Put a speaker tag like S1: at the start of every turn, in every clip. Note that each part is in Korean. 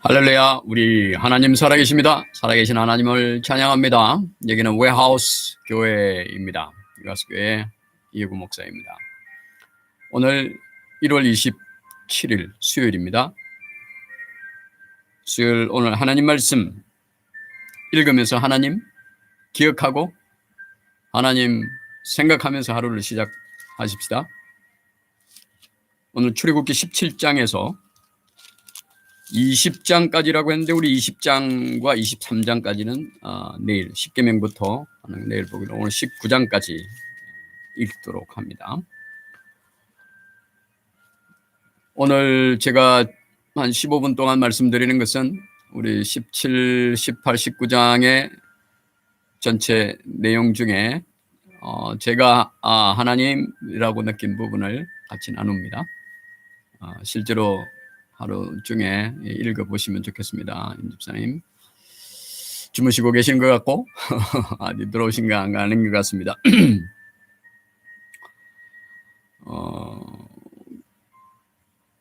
S1: 할렐루야, 우리 하나님 살아계십니다. 살아계신 하나님을 찬양합니다. 여기는 웨하우스 교회입니다. 웨하우스 교회 이혜구 목사입니다. 오늘 1월 27일 수요일입니다. 수요일 오늘 하나님 말씀 읽으면서 하나님 기억하고 하나님 생각하면서 하루를 시작하십시다. 오늘 출애굽기 17장에서 20장까지라고 했는데 우리 20장과 23장까지는 내일 10계명부터 내일 보기로 오늘 19장까지 읽도록 합니다. 오늘 제가 한 15분 동안 말씀드리는 것은 우리 17, 18, 19장의 전체 내용 중에 제가 하나님이라고 느낀 부분을 같이 나눕니다. 실제로 하루 중에 읽어보시면 좋겠습니다. 임 집사님 주무시고 계신 것 같고 아직 들어오신 거 아닌 것 같습니다.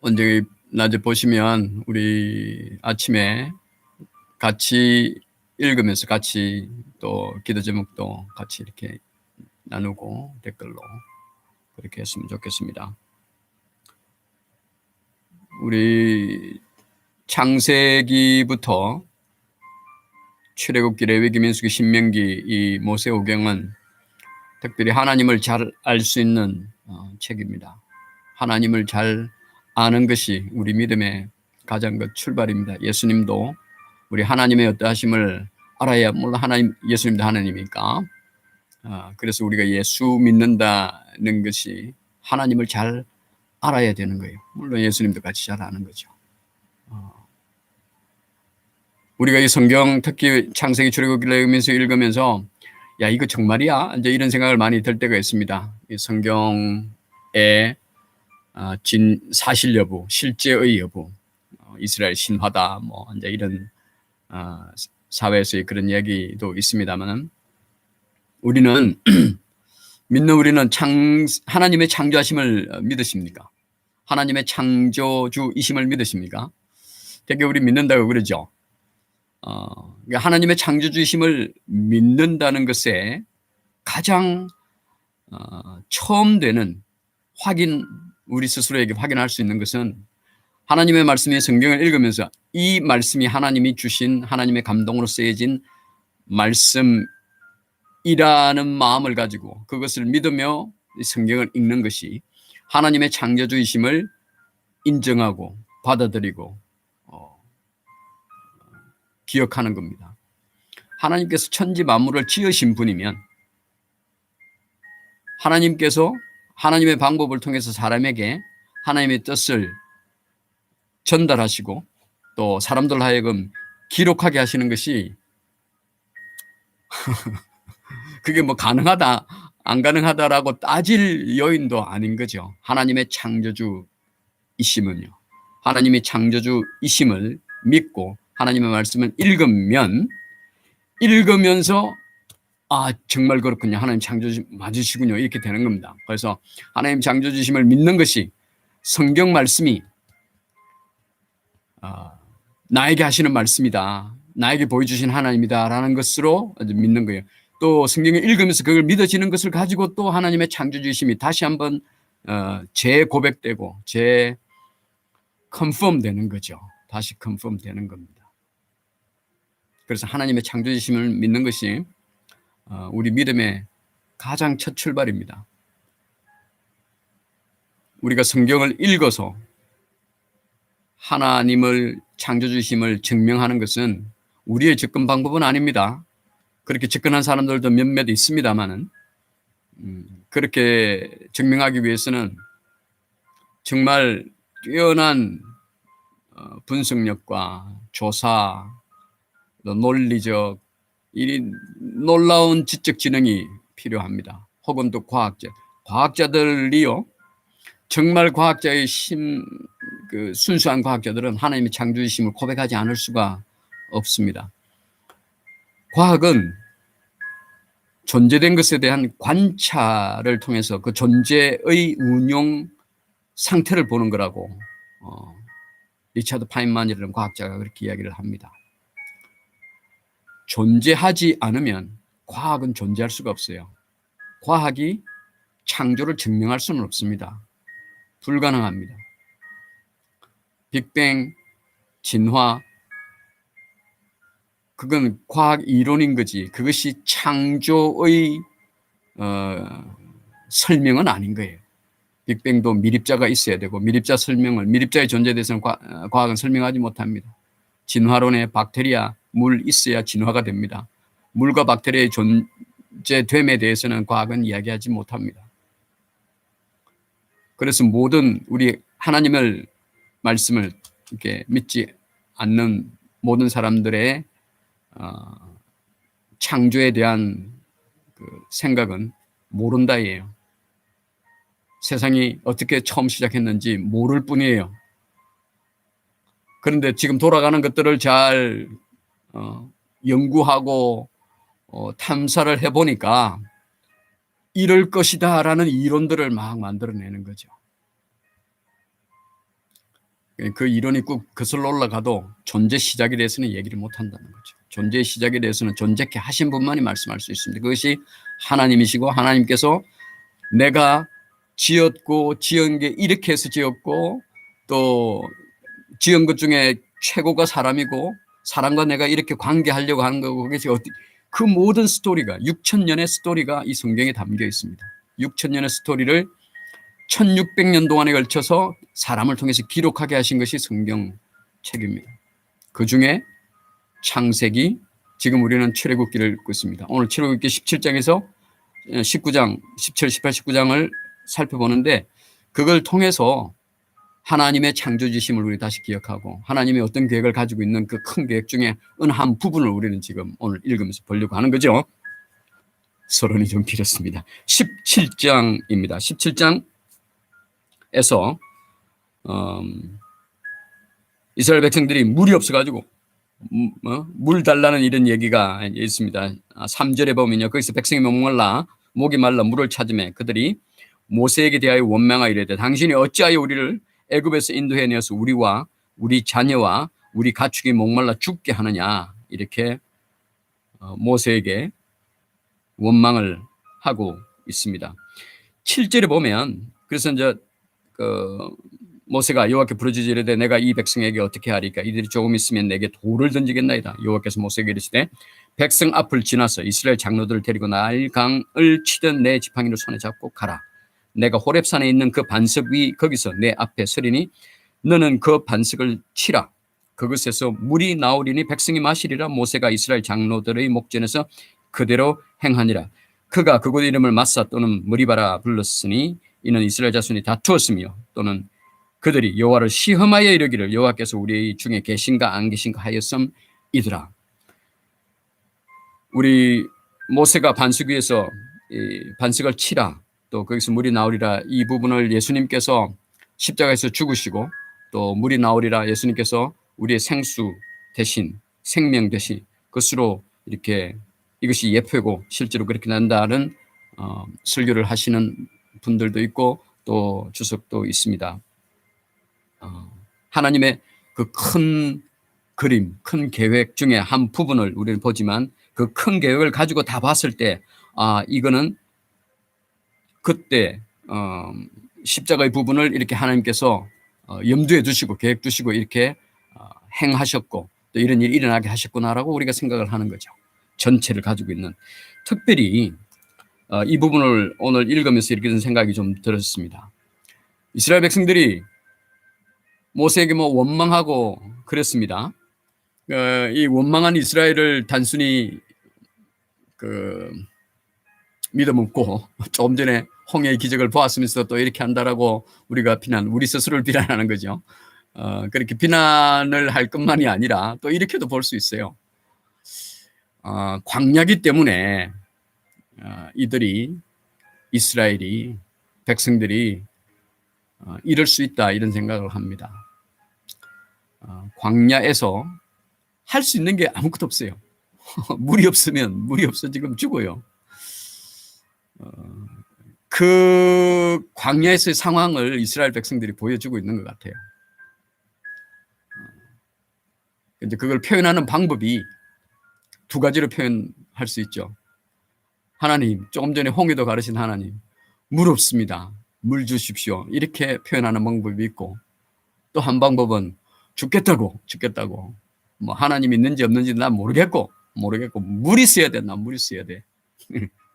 S1: 언제 낮에 보시면 우리 아침에 같이 읽으면서 같이 또 기도 제목도 같이 이렇게 나누고 댓글로 그렇게 했으면 좋겠습니다. 우리 창세기부터 출애굽기, 레위기, 민수기, 신명기 이 모세오경은 특별히 하나님을 잘 알 수 있는 책입니다. 하나님을 잘 아는 것이 우리 믿음의 가장 그 출발입니다. 예수님도 우리 하나님의 어떠하심을 알아야 물론 예수님도 하나님이니까 그래서 우리가 예수 믿는다는 것이 하나님을 잘 알아야 되는 거예요. 물론 예수님도 같이 잘 아는 거죠. 우리가 이 성경 특히 창세기, 출애굽기, 레위기면서 읽으면서 야 이거 정말이야? 이제 이런 생각을 많이 들 때가 있습니다. 이 성경의 진 사실 여부, 실제의 여부, 이스라엘 신화다, 뭐 이제 이런 사회에서의 그런 얘기도 있습니다만은 우리는 우리는 하나님의 창조하심을 믿으십니까? 하나님의 창조주이심을 믿으십니까? 되게 우리 믿는다고 그러죠. 하나님의 창조주이심을 믿는다는 것에 가장 처음 되는 우리 스스로에게 확인할 수 있는 것은 하나님의 말씀이 성경을 읽으면서 이 말씀이 하나님이 주신 하나님의 감동으로 쓰여진 말씀이라는 마음을 가지고 그것을 믿으며 성경을 읽는 것이 하나님의 창조주이심을 인정하고 받아들이고 기억하는 겁니다. 하나님께서 천지 만물을 지으신 분이면 하나님께서 하나님의 방법을 통해서 사람에게 하나님의 뜻을 전달하시고 또 사람들 하여금 기록하게 하시는 것이 그게 뭐 가능하다 안 가능하다라고 따질 요인도 아닌 거죠. 하나님의 창조주이심은요. 하나님의 창조주이심을 믿고 하나님의 말씀을 읽으면서 정말 그렇군요. 하나님 창조주 맞으시군요. 이렇게 되는 겁니다. 그래서 하나님 창조주심을 믿는 것이 성경 말씀이 나에게 하시는 말씀이다. 나에게 보여주신 하나님이다라는 것으로 믿는 거예요. 또 성경을 읽으면서 그걸 믿어지는 것을 가지고 또 하나님의 창조주심이 다시 한번 재고백되고 컨펌 되는 거죠. 다시 컨펌 되는 겁니다. 그래서 하나님의 창조주심을 믿는 것이 우리 믿음의 가장 첫 출발입니다. 우리가 성경을 읽어서 하나님을 창조주심을 증명하는 것은 우리의 접근 방법은 아닙니다. 그렇게 접근한 사람들도 몇몇 있습니다만은 그렇게 증명하기 위해서는 정말 뛰어난 분석력과 조사, 논리적 이 놀라운 지적 지능이 필요합니다. 혹은 또 과학자들이요. 정말 과학자의 순수한 과학자들은 하나님의 창조주심을 고백하지 않을 수가 없습니다. 과학은 존재된 것에 대한 관찰을 통해서 그 존재의 운용 상태를 보는 거라고 리차드 파인만이라는 과학자가 그렇게 이야기를 합니다. 존재하지 않으면 과학은 존재할 수가 없어요. 과학이 창조를 증명할 수는 없습니다. 불가능합니다. 빅뱅, 진화, 그건 과학 이론인 거지. 그것이 창조의 설명은 아닌 거예요. 빅뱅도 미립자가 있어야 되고 미립자의 존재에 대해서는 과학은 설명하지 못합니다. 진화론에 박테리아, 물 있어야 진화가 됩니다. 물과 박테리아의 존재됨에 대해서는 과학은 이야기하지 못합니다. 그래서 모든 우리 하나님을 말씀을 이렇게 믿지 않는 모든 사람들의 창조에 대한 그 생각은 모른다예요. 세상이 어떻게 처음 시작했는지 모를 뿐이에요. 그런데 지금 돌아가는 것들을 잘 연구하고 탐사를 해보니까 이럴 것이다 라는 이론들을 막 만들어내는 거죠. 그 이론이 꼭 거슬러 올라가도 존재 시작에 대해서는 얘기를 못한다는 거죠. 존재의 시작에 대해서는 존재케 하신 분만이 말씀할 수 있습니다. 그것이 하나님이시고 하나님께서 내가 지었고 지은 게 이렇게 해서 지었고 또 지은 것 중에 최고가 사람이고 사람과 내가 이렇게 관계하려고 하는 거고 그 모든 스토리가 6,000년의 스토리가 이 성경에 담겨 있습니다. 6,000년의 스토리를 1600년 동안에 걸쳐서 사람을 통해서 기록하게 하신 것이 성경책입니다. 그중에 창세기, 지금 우리는 출애굽기를 읽고 있습니다. 오늘 출애굽기 17장에서 19장, 17, 18, 19장을 살펴보는데 그걸 통해서 하나님의 창조지심을 우리 다시 기억하고 하나님이 어떤 계획을 가지고 있는 그 큰 계획 중에 어느 한 부분을 우리는 지금 오늘 읽으면서 보려고 하는 거죠. 서론이 좀 길었습니다. 17장입니다. 17장에서 이스라엘 백성들이 물이 없어가지고 물 달라는 이런 얘기가 있습니다. 3절에 보면요. 거기서 백성이 목이 말라 물을 찾으매 그들이 모세에게 대하여 원망하여 이르되 당신이 어찌하여 우리를 애굽에서 인도해 내어서 우리와 우리 자녀와 우리 가축이 목말라 죽게 하느냐 이렇게 모세에게 원망을 하고 있습니다. 7절에 보면 그래서 이제 모세가 여호와께 부르짖으 이르되 내가 이 백성에게 어떻게 하리까 이들이 조금 있으면 내게 돌을 던지겠나이다. 여호와께서 모세에게 이르시되 백성 앞을 지나서 이스라엘 장로들을 데리고 나일강을 치던 내 지팡이를 손에 잡고 가라. 내가 호렙산에 있는 그 반석 위 거기서 내 앞에 서리니 너는 그 반석을 치라. 그것에서 물이 나오리니 백성이 마시리라. 모세가 이스라엘 장로들의 목전에서 그대로 행하니라. 그가 그곳 이름을 마사 또는 무리바라 불렀으니 이는 이스라엘 자손이 다투었으며 또는 그들이 여호와를 시험하여 이르기를 여호와께서 우리 중에 계신가 안 계신가 하였음이더라. 우리 모세가 반석 위에서 반석을 치라. 또 거기서 물이 나오리라 이 부분을 예수님께서 십자가에서 죽으시고 또 물이 나오리라 예수님께서 우리의 생수 대신 생명 대신 그것으로 이렇게 이것이 예표고 실제로 그렇게 난다는 설교를 하시는 분들도 있고 또 주석도 있습니다. 하나님의 그 큰 그림, 큰 계획 중에 한 부분을 우리는 보지만 그 큰 계획을 가지고 다 봤을 때 이거는 그때 십자가의 부분을 이렇게 하나님께서 염두에 두시고 계획 두시고 이렇게 행하셨고 또 이런 일이 일어나게 하셨구나라고 우리가 생각을 하는 거죠. 전체를 가지고 있는 특별히 이 부분을 오늘 읽으면서 이렇게 든 생각이 좀 들었습니다. 이스라엘 백성들이 모세에게 원망하고 그랬습니다. 이 원망한 이스라엘을 단순히 믿어 먹고 조금 전에 홍해의 기적을 보았으면서 또 이렇게 한다라고 우리가 우리 스스로를 비난하는 거죠. 그렇게 비난을 할 것만이 아니라 또 이렇게도 볼 수 있어요. 광야기 때문에 이스라엘이 백성들이 이럴 수 있다 이런 생각을 합니다. 광야에서 할 수 있는 게 아무것도 없어요. 물이 없어 지금 죽어요. 그 광야에서의 상황을 이스라엘 백성들이 보여주고 있는 것 같아요. 근데 그걸 표현하는 방법이 두 가지로 표현할 수 있죠. 하나님, 조금 전에 홍해도 가르친 하나님, 물 없습니다. 물 주십시오. 이렇게 표현하는 방법이 있고, 또 한 방법은 죽겠다고. 뭐 하나님 있는지 없는지 난 모르겠고 물이 있어야 돼. 난 물이 있어야 돼.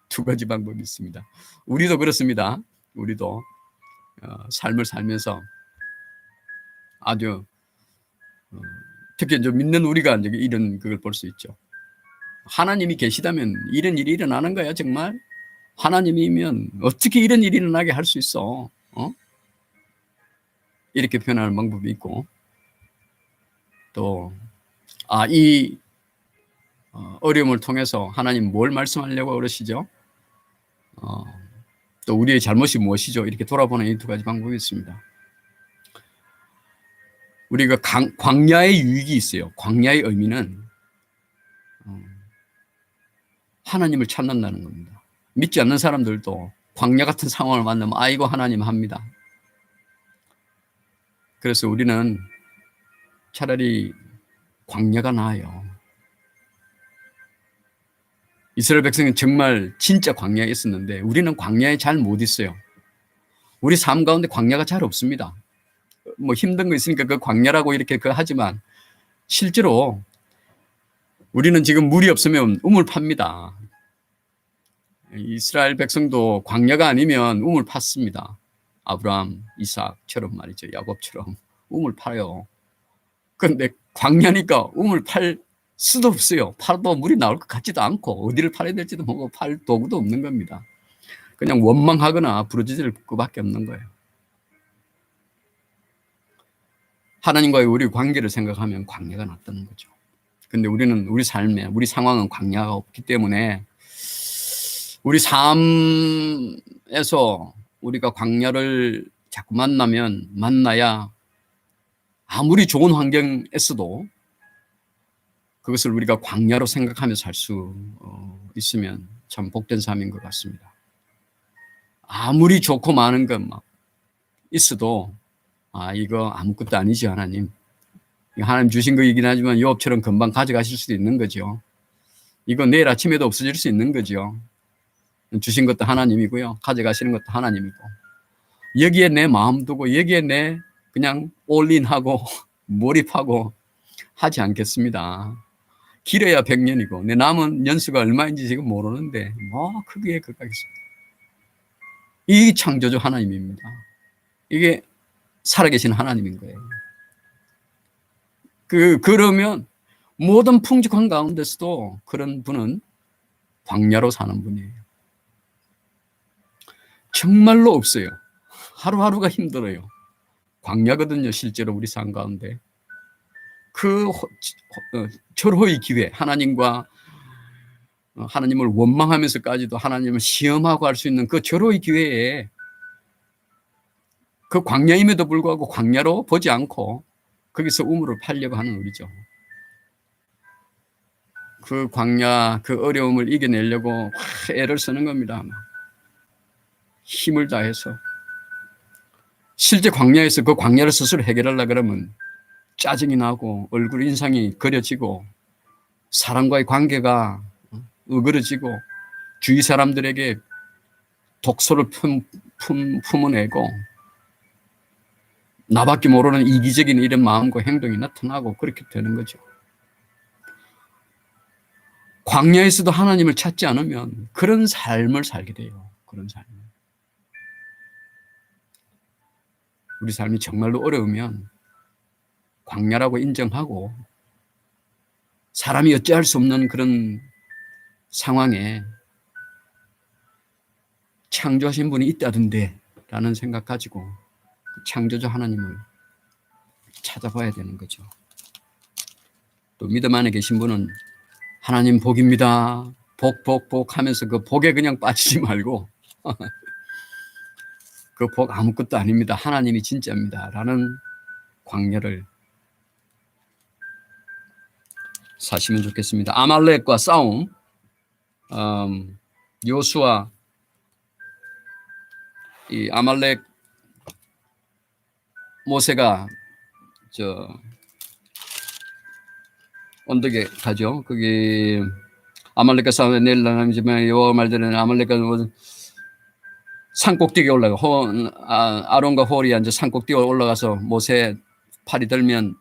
S1: 두 가지 방법이 있습니다. 우리도 그렇습니다. 우리도 삶을 살면서 아주 특히 좀 믿는 우리가 이런 그걸 볼 수 있죠. 하나님이 계시다면 이런 일이 일어나는 거야. 정말 하나님이면 어떻게 이런 일이 일어나게 할 수 있어? 이렇게 표현하는 방법이 있고, 또 이 어려움을 통해서 하나님 뭘 말씀하려고 그러시죠? 또 우리의 잘못이 무엇이죠? 이렇게 돌아보는 이 두 가지 방법이 있습니다. 우리가 광야의 유익이 있어요. 광야의 의미는 하나님을 찾는다는 겁니다. 믿지 않는 사람들도 광야 같은 상황을 만나면 아이고 하나님 합니다. 그래서 우리는 차라리 광야가 나아요. 이스라엘 백성은 정말 진짜 광야에 있었는데 우리는 광야에 잘 못 있어요. 우리 삶 가운데 광야가 잘 없습니다. 뭐 힘든 거 있으니까 그 광야라고 이렇게 하지만 실제로 우리는 지금 물이 없으면 우물 팝니다. 이스라엘 백성도 광야가 아니면 우물 팠습니다. 아브라함, 이삭처럼 말이죠. 야곱처럼 우물 파요. 그런데 광야니까 우물 팔 수도 없어요. 팔도 물이 나올 것 같지도 않고 어디를 팔아야 될지도 모르고 팔 도구도 없는 겁니다. 그냥 원망하거나 부르짖을 것밖에 없는 거예요. 하나님과의 우리 관계를 생각하면 광야가 낫다는 거죠. 근데 우리는 우리 삶에 우리 상황은 광야가 없기 때문에 우리 삶에서 우리가 광야를 자꾸 만나야 아무리 좋은 환경에서도 그것을 우리가 광야로 생각하며 살 수 있으면 참 복된 삶인 것 같습니다. 아무리 좋고 많은 것 막 있어도 이거 아무것도 아니지 하나님. 하나님 주신 거이긴 하지만 요업처럼 금방 가져가실 수도 있는 거죠. 이거 내일 아침에도 없어질 수 있는 거죠. 주신 것도 하나님이고요. 가져가시는 것도 하나님이고. 여기에 내 마음 두고 여기에 내 그냥 올인하고 몰입하고 하지 않겠습니다. 길어야 100년이고 내 남은 연수가 얼마인지 지금 모르는데 뭐 크기에 그까겠습니다. 이 창조주 하나님입니다. 이게 살아계신 하나님인 거예요. 그러면 모든 풍족한 가운데서도 그런 분은 광야로 사는 분이에요. 정말로 없어요. 하루하루가 힘들어요. 광야거든요. 실제로 우리 삶 가운데. 그 절호의 기회, 하나님과 하나님을 원망하면서까지도 하나님을 시험하고 할 수 있는 그 절호의 기회에 그 광야임에도 불구하고 광야로 보지 않고 거기서 우물을 팔려고 하는 우리죠. 그 광야, 그 어려움을 이겨내려고 애를 쓰는 겁니다. 힘을 다해서. 실제 광야에서 그 광야를 스스로 해결하려고 그러면 짜증이 나고 얼굴 인상이 그려지고 사람과의 관계가 어그러지고 주위 사람들에게 독소를 품어내고 나밖에 모르는 이기적인 이런 마음과 행동이 나타나고 그렇게 되는 거죠. 광야에서도 하나님을 찾지 않으면 그런 삶을 살게 돼요. 그런 삶. 우리 삶이 정말로 어려우면 광야라고 인정하고 사람이 어찌할 수 없는 그런 상황에 창조하신 분이 있다던데 라는 생각 가지고 그 창조주 하나님을 찾아봐야 되는 거죠. 또 믿음 안에 계신 분은 하나님 복입니다. 복 하면서 그 복에 그냥 빠지지 말고 그 복 아무것도 아닙니다. 하나님이 진짜입니다. 라는 광야를 사시면 좋겠습니다. 아말렉과 싸움, 요수아 이 아말렉 모세가 언덕에 가죠. 거기 아말렉과 싸움에 내일 나가지만 여호와 말대로 아말렉과 산 꼭대기에 올라가. 아론과 홀이 앉아 산 꼭대기에 올라가서 모세 팔이 들면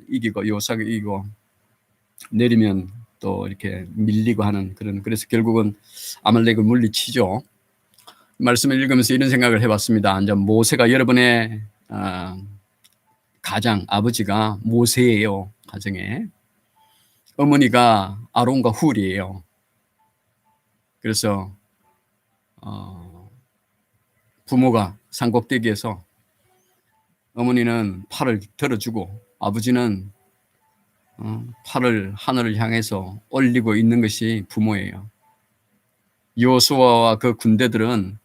S1: 이기고 요사가 이기고 내리면 또 이렇게 밀리고 하는 그런, 그래서 결국은 아말렉을 물리치죠. 말씀을 읽으면서 이런 생각을 해봤습니다. 이제 모세가 여러분의 가장 아버지가 모세예요. 가정에 어머니가 아론과 훌이에요. 그래서 부모가 산꼭대기에서 어머니는 팔을 들어주고 아버지는 팔을 하늘을 향해서 올리고 있는 것이 부모예요. 여호수아와 그 군대들은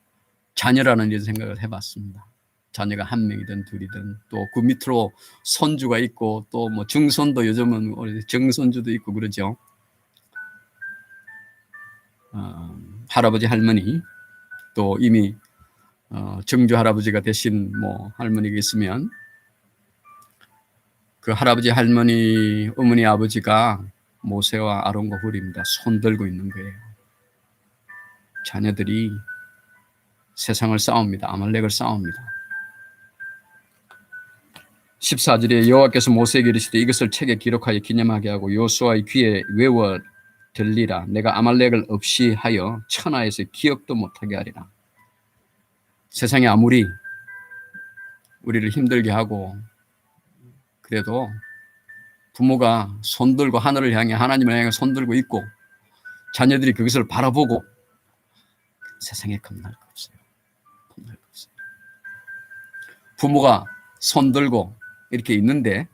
S1: 자녀라는 이런 생각을 해봤습니다. 자녀가 한 명이든 둘이든 또 그 밑으로 손주가 있고 또 뭐 증손도 요즘은 정손주도 있고 그러죠. 할아버지 할머니 또 이미 정주 할아버지가 되신 뭐 할머니가 있으면 그 할아버지 할머니 어머니 아버지가 모세와 아론과 훌입니다. 손 들고 있는 거예요. 자녀들이 세상을 싸웁니다. 아말렉을 싸웁니다. 14절에 여호와께서 모세에게 이르시되 이것을 책에 기록하여 기념하게 하고 여호수아의 귀에 외워 들리라. 내가 아말렉을 없이 하여 천하에서 기억도 못하게 하리라. 세상에 아무리 우리를 힘들게 하고 그래도 부모가 손들고 하늘을 향해 하나님을 향해 손들고 있고 자녀들이 그것을 바라보고 세상에 겁날 거 없어요. 겁날 거 없어요. 부모가 손들고 이렇게 있는데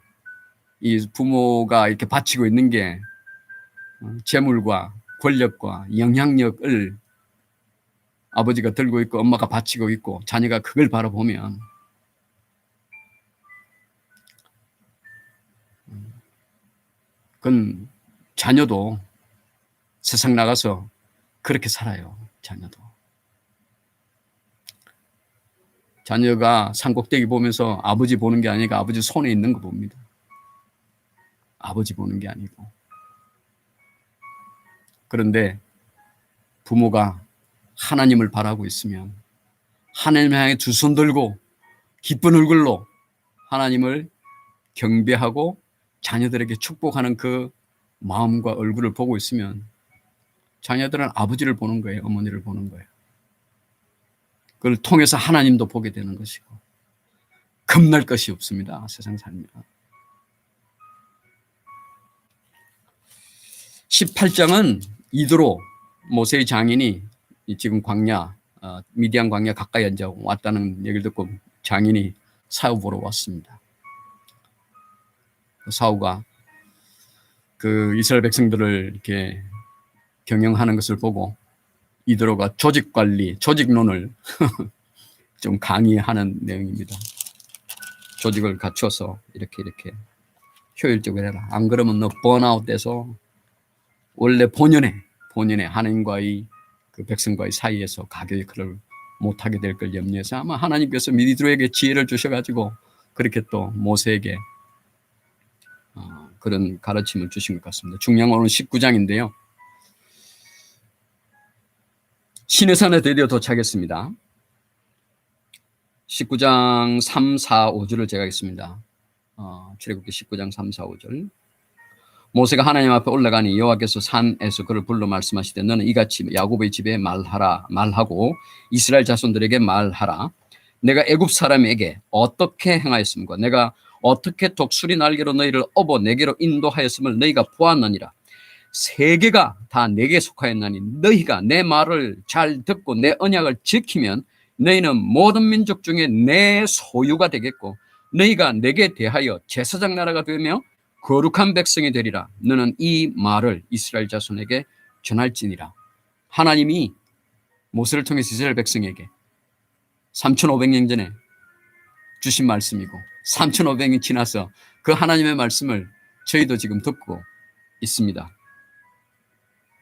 S1: 이 부모가 이렇게 바치고 있는 게 재물과 권력과 영향력을 아버지가 들고 있고 엄마가 바치고 있고 자녀가 그걸 바라보면 그건 자녀도 세상 나가서 그렇게 살아요. 자녀가 산꼭대기 보면서 아버지 보는 게 아니라 아버지 손에 있는 거 봅니다. 아버지 보는 게 아니고. 그런데 부모가 하나님을 바라고 있으면 하나님을 향해 두 손 들고 기쁜 얼굴로 하나님을 경배하고 자녀들에게 축복하는 그 마음과 얼굴을 보고 있으면 자녀들은 아버지를 보는 거예요. 어머니를 보는 거예요. 그걸 통해서 하나님도 보게 되는 것이고 겁날 것이 없습니다. 세상 살면. 18장은 이드로 모세의 장인이 지금 광야 미디안 광야 가까이 앉아 왔다는 얘기를 듣고 장인이 사후 보러 왔습니다. 사후가 그 이스라엘 백성들을 이렇게 경영하는 것을 보고 이드로가 조직관리, 조직론을 좀 강의하는 내용입니다. 조직을 갖춰서 이렇게 효율적으로 해라. 안 그러면 너 번아웃 돼서 원래 본연의 하나님과의 그 백성과의 사이에서 가교의 그를 못하게 될 걸 염려해서 아마 하나님께서 이드로에게 지혜를 주셔가지고 그렇게 또 모세에게 그런 가르침을 주신 것 같습니다. 중요한 오늘 19장인데요. 시내산에 드디어 도착했습니다. 19장 3, 4, 5절을 제가 하겠습니다. 출애굽기 19장 3, 4, 5절. 모세가 하나님 앞에 올라가니 여호와께서 산에서 그를 불러 말씀하시되 너는 이같이 야곱의 집에 말하고 이스라엘 자손들에게 말하라. 내가 애굽 사람에게 어떻게 행하였음과 내가 어떻게 독수리 날개로 너희를 업어 내게로 인도하였음을 너희가 보았느니라. 세계가 다 내게 속하였나니 너희가 내 말을 잘 듣고 내 언약을 지키면 너희는 모든 민족 중에 내 소유가 되겠고 너희가 내게 대하여 제사장 나라가 되며 거룩한 백성이 되리라. 너는 이 말을 이스라엘 자손에게 전할지니라. 하나님이 모세를 통해서 이스라엘 백성에게 3500년 전에 주신 말씀이고 3500년이 지나서 그 하나님의 말씀을 저희도 지금 듣고 있습니다.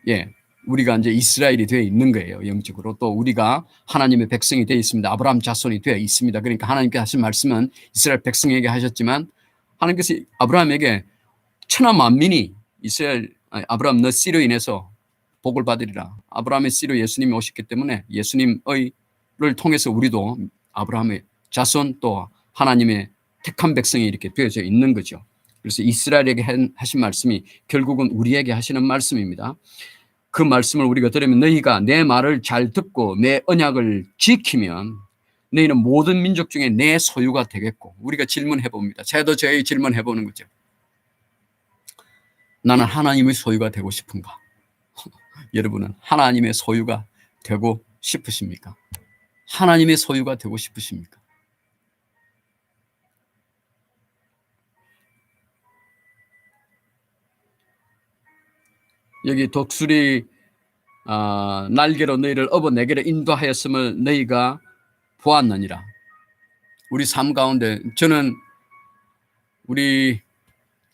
S1: 예, 우리가 이제 이스라엘이 되어 있는 거예요. 영적으로. 또 우리가 하나님의 백성이 되어 있습니다. 아브라함 자손이 되어 있습니다. 그러니까 하나님께서 하신 말씀은 이스라엘 백성에게 하셨지만 하나님께서 아브라함에게 천하 만민이 아브라함 너 씨로 인해서 복을 받으리라. 아브라함의 씨로 예수님이 오셨기 때문에 예수님을 통해서 우리도 아브라함의 자손 또 하나님의 택한 백성이 이렇게 되어져 있는 거죠. 그래서 이스라엘에게 하신 말씀이 결국은 우리에게 하시는 말씀입니다. 그 말씀을 우리가 들으면 너희가 내 말을 잘 듣고 내 언약을 지키면 너희는 모든 민족 중에 내 소유가 되겠고. 우리가 질문해 봅니다. 저도 저희 질문해 보는 거죠. 나는 하나님의 소유가 되고 싶은가? 여러분은 하나님의 소유가 되고 싶으십니까? 하나님의 소유가 되고 싶으십니까? 여기 독수리 날개로 너희를 업어 내게로 인도하였음을 너희가 보았느니라. 우리 삶 가운데 저는 우리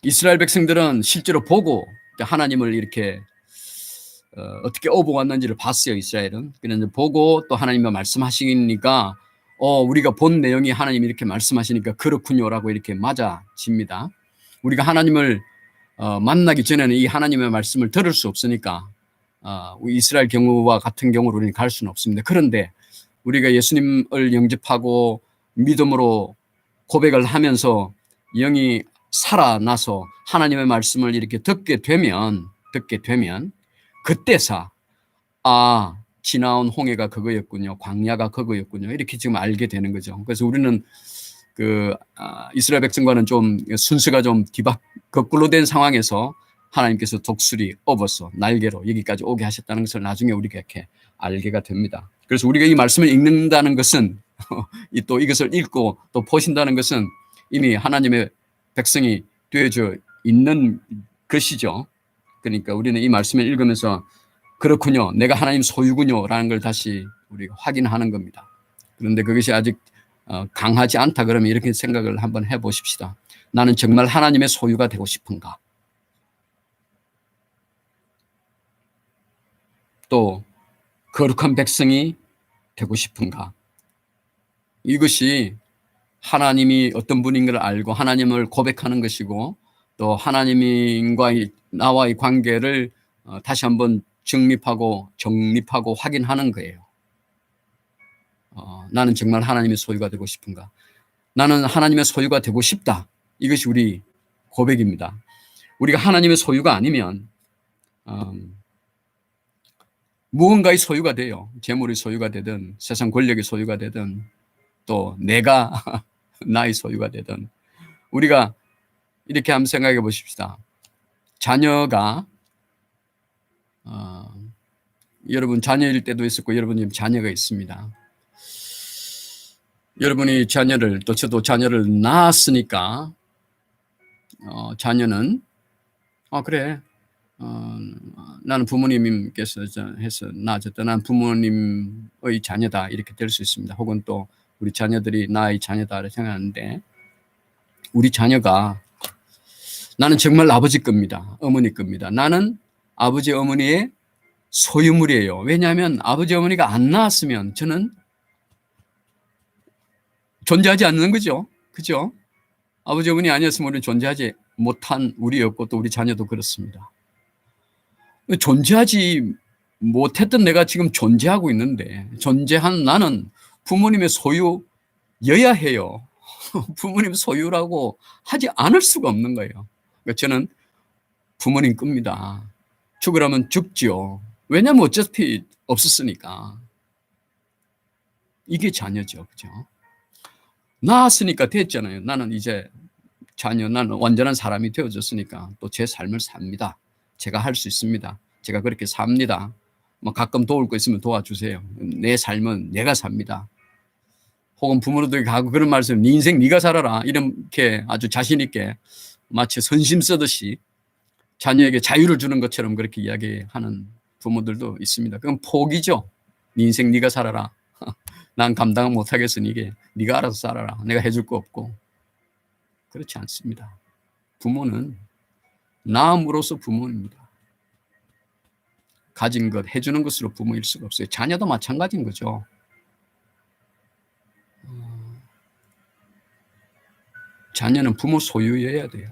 S1: 이스라엘 백성들은 실제로 보고 하나님을 이렇게 어떻게 업어 왔는지를 봤어요. 이스라엘은. 그런데 보고 또 하나님이 말씀하시니까 우리가 본 내용이 하나님이 이렇게 말씀하시니까 그렇군요라고 이렇게 맞아집니다. 우리가 하나님을 만나기 전에는 이 하나님의 말씀을 들을 수 없으니까 이스라엘 경우와 같은 경우로 우리는 갈 수는 없습니다. 그런데 우리가 예수님을 영접하고 믿음으로 고백을 하면서 영이 살아나서 하나님의 말씀을 이렇게 듣게 되면 그때서 지나온 홍해가 그거였군요. 광야가 그거였군요. 이렇게 지금 알게 되는 거죠. 그래서 우리는 이스라엘 백성과는 좀 순서가 좀 거꾸로 된 상황에서 하나님께서 독수리 업어서 날개로 여기까지 오게 하셨다는 것을 나중에 우리가 이렇게 알게가 됩니다. 그래서 우리가 이 말씀을 읽는다는 것은 또 이것을 읽고 또 보신다는 것은 이미 하나님의 백성이 되어져 있는 것이죠. 그러니까 우리는 이 말씀을 읽으면서 그렇군요. 내가 하나님 소유군요. 라는 걸 다시 우리가 확인하는 겁니다. 그런데 그것이 아직 강하지 않다 그러면 이렇게 생각을 한번 해보십시다. 나는 정말 하나님의 소유가 되고 싶은가? 또 거룩한 백성이 되고 싶은가? 이것이 하나님이 어떤 분인 걸 알고 하나님을 고백하는 것이고 또 하나님과 나와의 관계를 다시 한번 정립하고 확인하는 거예요. 나는 정말 하나님의 소유가 되고 싶은가? 나는 하나님의 소유가 되고 싶다. 이것이 우리 고백입니다. 우리가 하나님의 소유가 아니면 무언가의 소유가 돼요. 재물의 소유가 되든 세상 권력의 소유가 되든 또 내가 나의 소유가 되든 우리가 이렇게 한번 생각해 보십시다. 자녀가 여러분 자녀일 때도 있었고 여러분 자녀가 있습니다. 여러분이 자녀를 또 저도 자녀를 낳았으니까 자녀는 그래 나는 부모님께서 해서 낳아줬다. 난 부모님의 자녀다 이렇게 될 수 있습니다. 혹은 또 우리 자녀들이 나의 자녀다 생각하는데 우리 자녀가 나는 정말 아버지 겁니다. 어머니 겁니다. 나는 아버지 어머니의 소유물이에요. 왜냐하면 아버지 어머니가 안 낳았으면 저는 존재하지 않는 거죠. 그죠? 아버지 어머니 아니었으면 우리는 존재하지 못한 우리였고 또 우리 자녀도 그렇습니다. 존재하지 못했던 내가 지금 존재하고 있는데 존재한 나는 부모님의 소유여야 해요. 부모님 소유라고 하지 않을 수가 없는 거예요. 그러니까 저는 부모님 겁니다. 죽으라면 죽지요. 왜냐하면 어차피 없었으니까. 이게 자녀죠. 그죠? 낳았으니까 됐잖아요. 나는 이제 나는 완전한 사람이 되어졌으니까 또 제 삶을 삽니다. 제가 할 수 있습니다. 제가 그렇게 삽니다. 가끔 도울 거 있으면 도와주세요. 내 삶은 내가 삽니다. 혹은 부모들에게 하고 그런 말씀, 네 인생 네가 살아라. 이렇게 아주 자신 있게 마치 선심 쓰듯이 자녀에게 자유를 주는 것처럼 그렇게 이야기하는 부모들도 있습니다. 그건 포기죠. 네 인생 네가 살아라. 난 감당 못하겠으니 이게 네가 알아서 살아라. 내가 해줄 거 없고. 그렇지 않습니다. 부모는 낳음으로써 부모입니다. 가진 것, 해주는 것으로 부모일 수가 없어요. 자녀도 마찬가지인 거죠. 자녀는 부모 소유여야 돼요.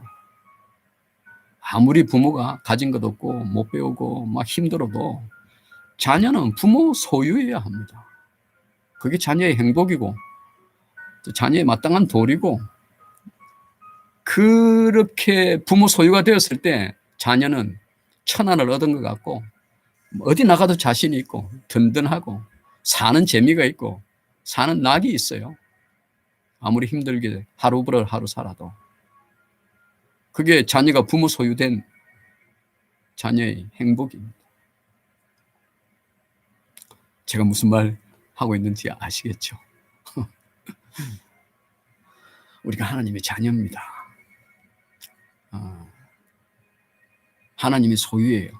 S1: 아무리 부모가 가진 것 없고 못 배우고 막 힘들어도 자녀는 부모 소유해야 합니다. 그게 자녀의 행복이고 또 자녀의 마땅한 도리고, 그렇게 부모 소유가 되었을 때 자녀는 천안을 얻은 것 같고 어디 나가도 자신이 있고 든든하고 사는 재미가 있고 사는 낙이 있어요. 아무리 힘들게 하루 벌어 하루 살아도. 그게 자녀가 부모 소유된 자녀의 행복입니다. 제가 무슨 말 하고 있는지 아시겠죠? 우리가 하나님의 자녀입니다. 하나님의 소유예요.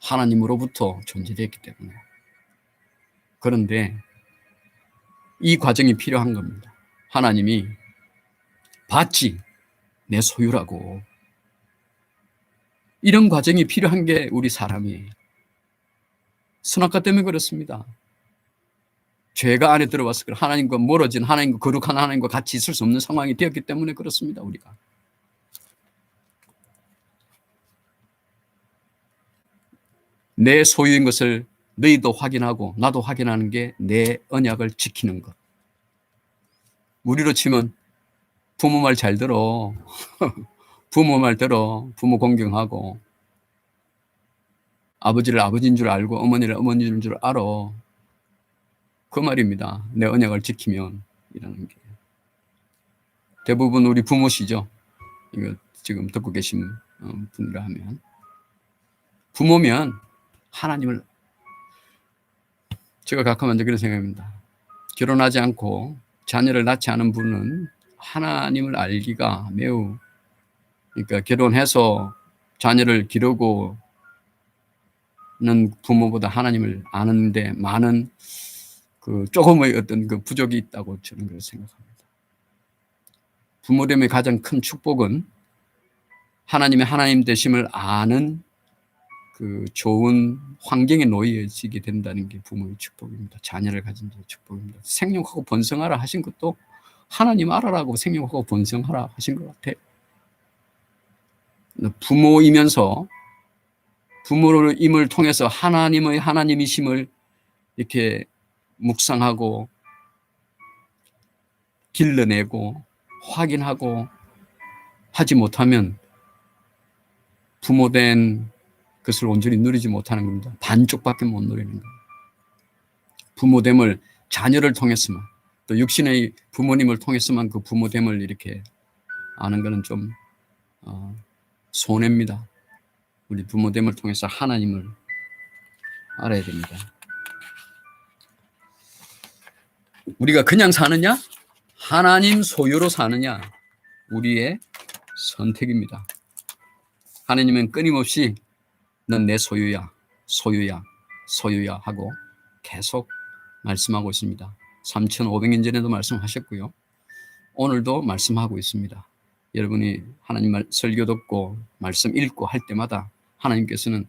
S1: 하나님으로부터 존재되었기 때문에. 그런데 이 과정이 필요한 겁니다. 하나님이 받지, 내 소유라고. 이런 과정이 필요한 게 우리 사람이에요. 선악과 때문에 그렇습니다. 죄가 안에 들어와서 하나님과 멀어진, 하나님과 거룩한 하나님과 같이 있을 수 없는 상황이 되었기 때문에 그렇습니다. 우리가. 내 소유인 것을 너희도 확인하고 나도 확인하는 게 내 언약을 지키는 것. 우리로 치면 부모 말 잘 들어. 부모 말 들어. 부모 공경하고. 아버지를 아버지인 줄 알고 어머니를 어머니인 줄 알아. 그 말입니다. 내 언약을 지키면 이라는 게. 대부분 우리 부모시죠. 이거 지금 듣고 계신 분이라 하면. 부모면 하나님을, 제가 가끔은 그런 생각입니다. 결혼하지 않고 자녀를 낳지 않은 분은 하나님을 알기가 매우, 그러니까 결혼해서 자녀를 기르고는 부모보다 하나님을 아는데 많은 그 조금의 어떤 그 부족이 있다고 저는 그렇게 생각합니다. 부모됨의 가장 큰 축복은 하나님의 하나님 되심을 아는 그 좋은 환경에 놓여지게 된다는 게 부모의 축복입니다. 자녀를 가진 자의 축복입니다. 생육하고 번성하라 하신 것도 하나님 알아라고 생육하고 번성하라 하신 것 같아요. 부모이면서 부모임을 통해서 하나님의 하나님이심을 이렇게 묵상하고 길러내고 확인하고 하지 못하면 부모된 그것을 온전히 누리지 못하는 겁니다. 반쪽밖에 못 누리는 겁니다. 부모됨을 자녀를 통해서만, 또 육신의 부모님을 통해서만 그 부모됨을 이렇게 아는 것은 좀 손해입니다. 우리 부모됨을 통해서 하나님을 알아야 됩니다. 우리가 그냥 사느냐? 하나님 소유로 사느냐? 우리의 선택입니다. 하나님은 끊임없이 넌 내 소유야, 소유야, 소유야 하고 계속 말씀하고 있습니다. 3,500년 전에도 말씀하셨고요. 오늘도 말씀하고 있습니다. 여러분이 하나님 설교 듣고 말씀 읽고 할 때마다 하나님께서는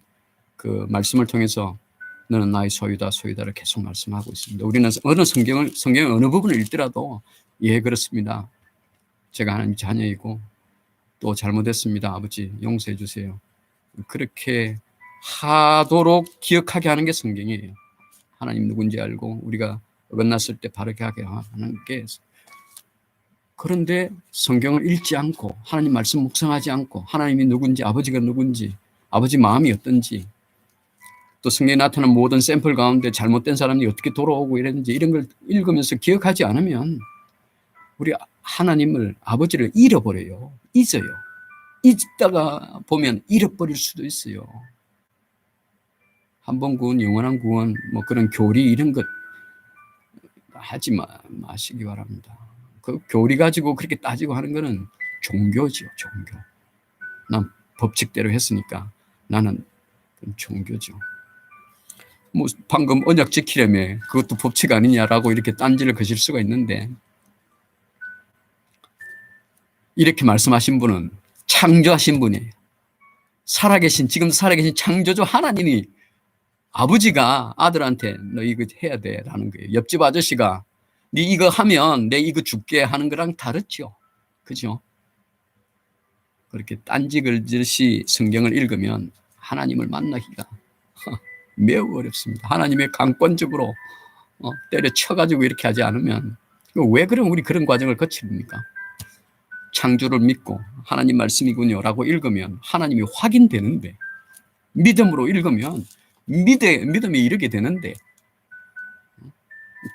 S1: 그 말씀을 통해서 너는 나의 소유다, 소유다를 계속 말씀하고 있습니다. 우리는 어느 성경의 어느 부분을 읽더라도 예, 그렇습니다. 제가 하나님 자녀이고 또 잘못했습니다. 아버지 용서해 주세요. 그렇게 하도록 기억하게 하는 게 성경이에요. 하나님 누군지 알고 우리가 어긋났을 때 바르게 하게 하는 게. 그런데 성경을 읽지 않고 하나님 말씀 묵상하지 않고 하나님이 누군지, 아버지가 누군지, 아버지 마음이 어떤지, 또 성경에 나타난 모든 샘플 가운데 잘못된 사람이 어떻게 돌아오고 이랬는지 이런 걸 읽으면서 기억하지 않으면 우리 하나님을, 아버지를 잃어버려요. 잊어요. 잊다가 보면 잃어버릴 수도 있어요. 한 번 구원, 영원한 구원, 뭐 그런 교리 이런 것 하지 마시기 바랍니다. 그 교리 가지고 그렇게 따지고 하는 거는 종교죠, 종교. 난 법칙대로 했으니까 나는 종교죠. 뭐 방금 언약 지키려면 그것도 법칙 아니냐라고 이렇게 딴지를 거실 수가 있는데, 이렇게 말씀하신 분은 창조하신 분이에요. 지금 살아계신 창조주 하나님이, 아버지가 아들한테 너 이거 해야 돼 라는 거예요. 옆집 아저씨가 네 이거 하면 내 이거 줄게 하는 거랑 다르죠. 그죠? 그렇게 딴지 걸듯이 성경을 읽으면 하나님을 만나기가 매우 어렵습니다. 하나님의 강권적으로 때려쳐가지고 이렇게 하지 않으면 왜 그럼 우리 그런 과정을 거칩니까? 창조를 믿고 하나님 말씀이군요 라고 읽으면 하나님이 확인되는데, 믿음으로 읽으면 믿음에 이르게 되는데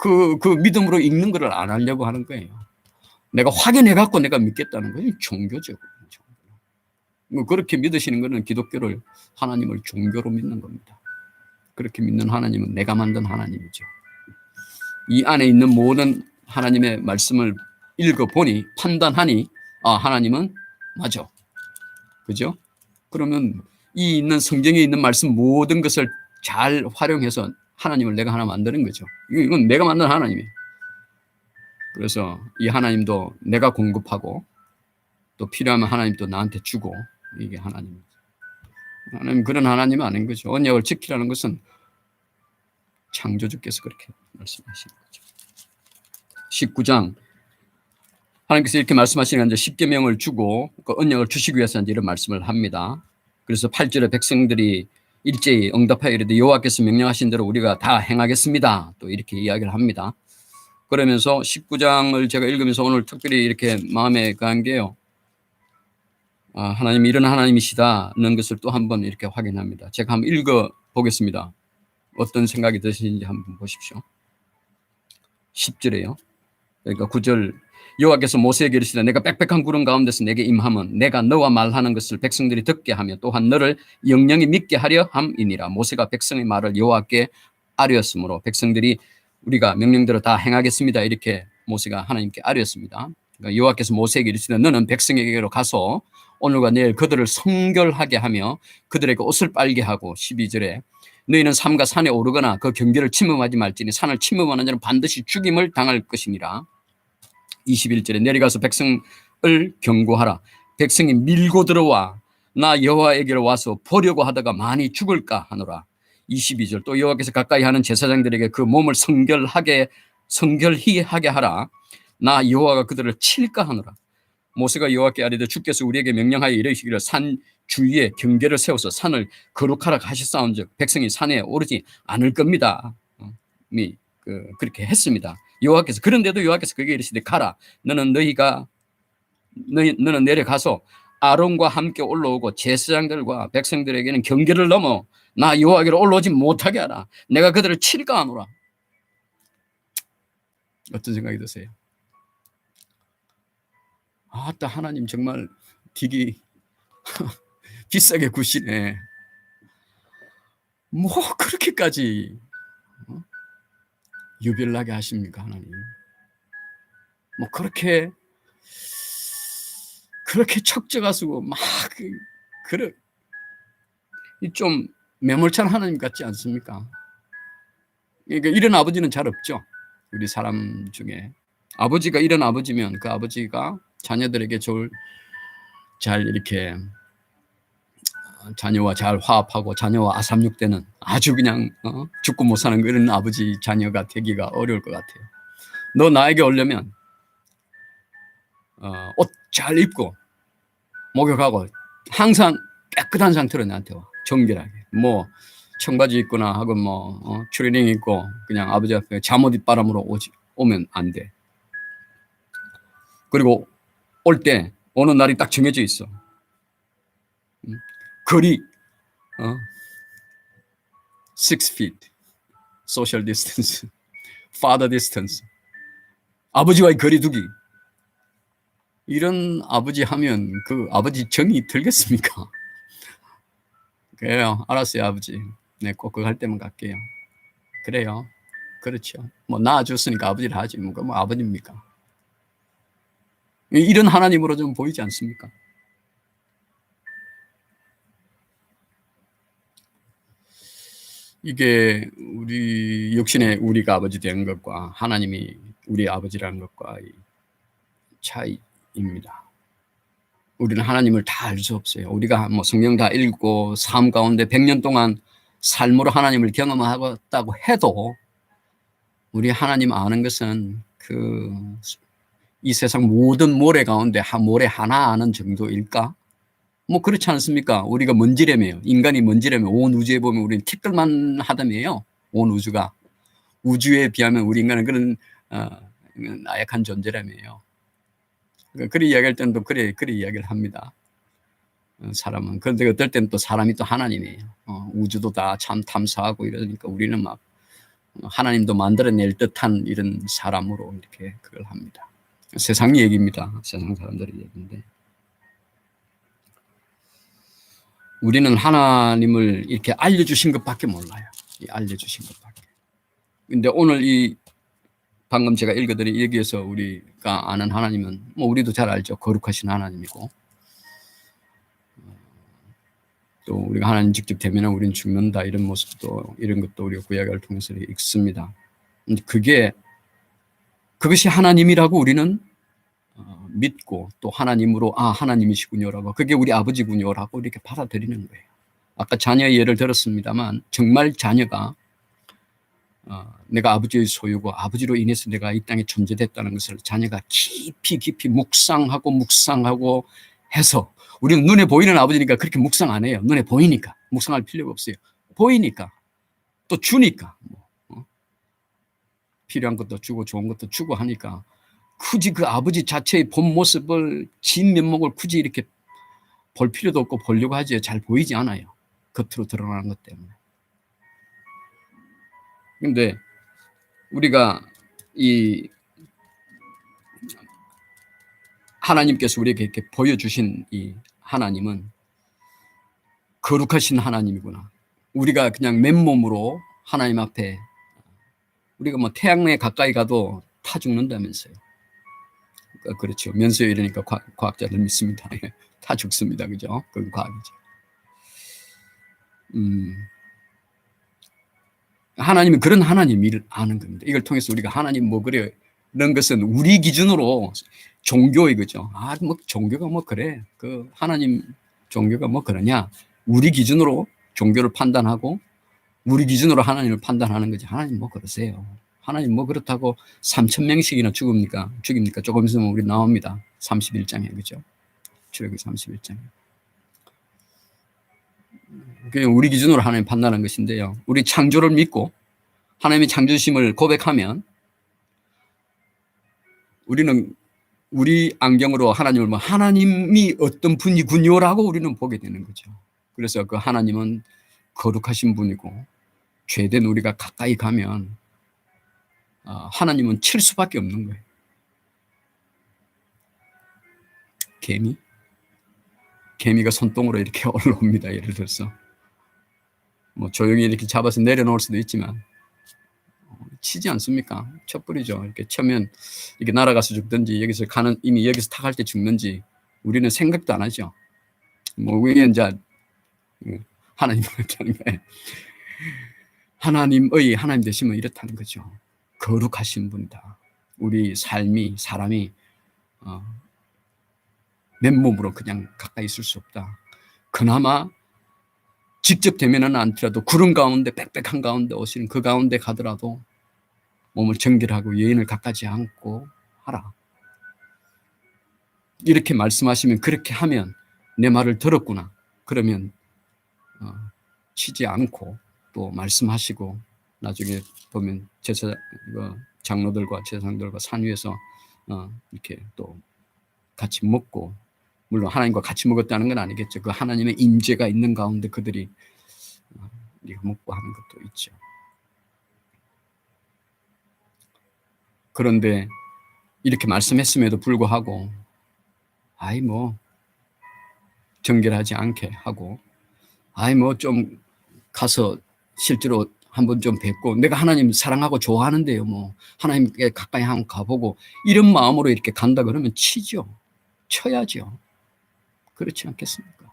S1: 그 믿음으로 읽는 것을 안 하려고 하는 거예요. 내가 확인해갖고 내가 믿겠다는 거예요. 종교죠. 뭐 그렇게 믿으시는 것은 기독교를, 하나님을 종교로 믿는 겁니다. 그렇게 믿는 하나님은 내가 만든 하나님이죠. 이 안에 있는 모든 하나님의 말씀을 읽어보니, 판단하니, 하나님은 맞아. 그죠? 그러면 이 있는 성경에 있는 말씀 모든 것을 잘 활용해서 하나님을 내가 하나 만드는 거죠. 이건 내가 만든 하나님이에요. 그래서 이 하나님도 내가 공급하고 또 필요하면 하나님 또 나한테 주고, 이게 하나님이죠. 하나님 그런 하나님은 아닌 거죠. 언약을 지키라는 것은 창조주께서 그렇게 말씀하시는 거죠. 19장 하나님께서 이렇게 말씀하시는 게, 십계명을 주고 그 언약을 주시기 위해서 이제 이런 말씀을 합니다. 그래서 8절에 백성들이 일제히 응답하여 이르되 여호와께서 명령하신 대로 우리가 다 행하겠습니다. 또 이렇게 이야기를 합니다. 그러면서 19장을 제가 읽으면서 오늘 특별히 이렇게 마음에 간 게요, 하나님이 이런 하나님이시다는 것을 또 한번 이렇게 확인합니다. 제가 한번 읽어 보겠습니다. 어떤 생각이 드시는지 한번 보십시오. 10절에요. 그러니까 9절, 여호와께서 모세에게 이르시되 내가 빽빽한 구름 가운데서 내게 임함은 내가 너와 말하는 것을 백성들이 듣게 하며 또한 너를 영영히 믿게 하려 함이니라. 모세가 백성의 말을 여호와께 아뢰었으므로 백성들이 우리가 명령대로 다 행하겠습니다, 이렇게 모세가 하나님께 아뢰었습니다. 그러니까 여호와께서 모세에게 이르시되 너는 백성에게로 가서 오늘과 내일 그들을 성결하게 하며 그들에게 옷을 빨게 하고, 12절에 너희는 삼가 산에 오르거나 그 경계를 침범하지 말지니 산을 침범하는 자는 반드시 죽임을 당할 것임이라. 21절에 내려가서 백성을 경고하라. 백성이 밀고 들어와 나 여호와에게로 와서 보려고 하다가 많이 죽을까 하노라. 22절 또 여호와께서 가까이 하는 제사장들에게 그 몸을 성결히 하게 하라. 나 여호와가 그들을 칠까 하노라. 모세가 여호와께 아뢰되 주께서 우리에게 명령하여 이르시기를 산 주위에 경계를 세워서 산을 거룩하라 하셨사온즉 백성이 산에 오르지 않을 겁니다. 그렇게 했습니다. 여호와께서, 그런데도 여호와께서 그에게 이르시되 가라. 너는 내려가서 아론과 함께 올라오고 제사장들과 백성들에게는 경계를 넘어 나 여호와께로 올라오지 못하게 하라. 내가 그들을 칠까 하노라. 어떤 생각이 드세요? 아따, 하나님 정말 되게 비싸게 구시네. 뭐 그렇게까지 유별나게 하십니까, 하나님? 뭐 그렇게 척져가지고 막 좀 매몰찬 하나님 같지 않습니까? 그러니까 이런 아버지는 잘 없죠. 우리 사람 중에 아버지가 이런 아버지면 그 아버지가 자녀들에게 잘 이렇게 자녀와 잘 화합하고 자녀와 아삼육되는 아주 그냥 죽고 못 사는 그런 아버지 자녀가 되기가 어려울 것 같아요. 너 나에게 오려면 옷 잘 입고 목욕하고 항상 깨끗한 상태로 나한테 와. 정결하게. 뭐 청바지 입거나 하고 추리닝 입고 그냥 아버지 앞에 잠옷 입바람으로 오면 안 돼. 그리고 올 때 어느 날이 딱 정해져 있어. 거리 6 feet social distance, father distance, 아버지와의 거리 두기. 이런 아버지 하면 그 아버지 정이 들겠습니까? 그래요. 알았어요, 아버지. 네, 꼭 그거 할 때만 갈게요. 그래요. 그렇죠. 뭐 낳아줬으니까 아버지를 하지 뭐 아버지입니까? 이런 하나님으로 좀 보이지 않습니까? 이게 우리 육신의 우리가 아버지 된 것과 하나님이 우리 아버지라는 것과의 차이입니다. 우리는 하나님을 다 알 수 없어요. 우리가 뭐 성경 다 읽고 삶 가운데 100년 동안 삶으로 하나님을 경험하고 해도 우리 하나님 아는 것은 이 세상 모든 모래 가운데 모래 하나 아는 정도일까? 뭐 그렇지 않습니까? 우리가 먼지라며요. 인간이 먼지라며. 온 우주에 보면 우리는 티끌만 하다며요. 온 우주가. 우주에 비하면 우리 인간은 그런 나약한 존재라며요. 그래 이야기할 때는 또 그래 이야기를 합니다. 사람은. 그런데 어떨 때는 또 사람이 또 하나님이에요. 우주도 다 참 탐사하고 이러니까 우리는 막 하나님도 만들어낼 듯한 이런 사람으로 이렇게 그걸 합니다. 세상 얘기입니다. 세상 사람들의 얘기인데. 우리는 하나님을 이렇게 알려주신 것밖에 몰라요. 알려주신 것밖에. 근데 오늘 방금 제가 읽어드린 여기에서 우리가 아는 하나님은 뭐 우리도 잘 알죠. 거룩하신 하나님이고, 또 우리가 하나님 직접 대면하면 우리는 죽는다 이런 모습도, 이런 것도 우리가 구약을 통해서 읽습니다. 그것이 하나님이라고 우리는 믿고 또 하나님으로 하나님이시군요라고, 그게 우리 아버지군요라고 이렇게 받아들이는 거예요. 아까 자녀의 예를 들었습니다만 정말 자녀가 내가 아버지의 소유고 아버지로 인해서 내가 이 땅에 존재됐다는 것을 자녀가 깊이 묵상하고 해서, 우리는 눈에 보이는 아버지니까 그렇게 묵상 안 해요. 눈에 보이니까 묵상할 필요가 없어요. 보이니까 또 주니까 필요한 것도 주고 좋은 것도 주고 하니까 굳이 그 아버지 자체의 본 모습을, 진면목을 굳이 이렇게 볼 필요도 없고 보려고 하지. 잘 보이지 않아요. 겉으로 드러나는 것 때문에. 근데 우리가 이 하나님께서 우리에게 이렇게 보여주신 이 하나님은 거룩하신 하나님이구나. 우리가 그냥 맨몸으로 하나님 앞에, 우리가 뭐 태양에 가까이 가도 타 죽는다면서요. 그렇죠. 면수에 이러니까 과학자들 믿습니다. 타 죽습니다. 그죠? 그건 과학이죠. 하나님은 그런 하나님을 아는 겁니다. 이걸 통해서 우리가 하나님 뭐 그래요? 이런 것은 우리 기준으로 종교의 거죠. 뭐 종교가 뭐 그래. 그 하나님 종교가 뭐 그러냐. 우리 기준으로 종교를 판단하고 우리 기준으로 하나님을 판단하는 거지. 하나님 뭐 그러세요. 하나님 뭐 그렇다고 3,000명씩이나 죽입니까? 조금 있으면 우리 나옵니다. 31장에. 그죠? 출애굽기 31장에. 그냥 우리 기준으로 하나님 판단하는 것인데요. 우리 창조를 믿고 하나님의 창조심을 고백하면 우리는 우리 안경으로 하나님을 뭐 하나님이 어떤 분이군요라고 우리는 보게 되는 거죠. 그래서 그 하나님은 거룩하신 분이고, 죄된 우리가 가까이 가면 하나님은 칠 수밖에 없는 거예요. 개미가 손등으로 이렇게 올라옵니다. 예를 들어서 뭐 조용히 이렇게 잡아서 내려놓을 수도 있지만 치지 않습니까? 쳐버리죠. 이렇게 쳐면 이렇게 날아가서 죽든지 이미 여기서 타갈 때 죽는지 우리는 생각도 안 하죠. 뭐 우리는 이제 하나님을 하는 거예요. 하나님 되시면 이렇다는 거죠. 거룩하신 분이다. 우리 사람이 맨몸으로 그냥 가까이 있을 수 없다. 그나마 직접 대면은 않더라도 구름 가운데 빽빽한 가운데 오시는 그 가운데 가더라도 몸을 정결하고 여인을 가까지 않고 하라. 이렇게 말씀하시면, 그렇게 하면 내 말을 들었구나. 그러면 치지 않고 또 말씀하시고, 나중에 보면 장로들과 제사장들과 산 위에서 이렇게 또 같이 먹고, 물론 하나님과 같이 먹었다는 건 아니겠죠. 그 하나님의 임재가 있는 가운데 그들이 먹고 하는 것도 있죠. 그런데 이렇게 말씀했음에도 불구하고 뭐 정결하지 않게 하고, 뭐 좀 가서 실제로 한번 좀 뵙고, 내가 하나님 사랑하고 좋아하는데요, 뭐 하나님께 가까이 한번 가보고, 이런 마음으로 이렇게 간다 그러면 치죠. 쳐야죠. 그렇지 않겠습니까?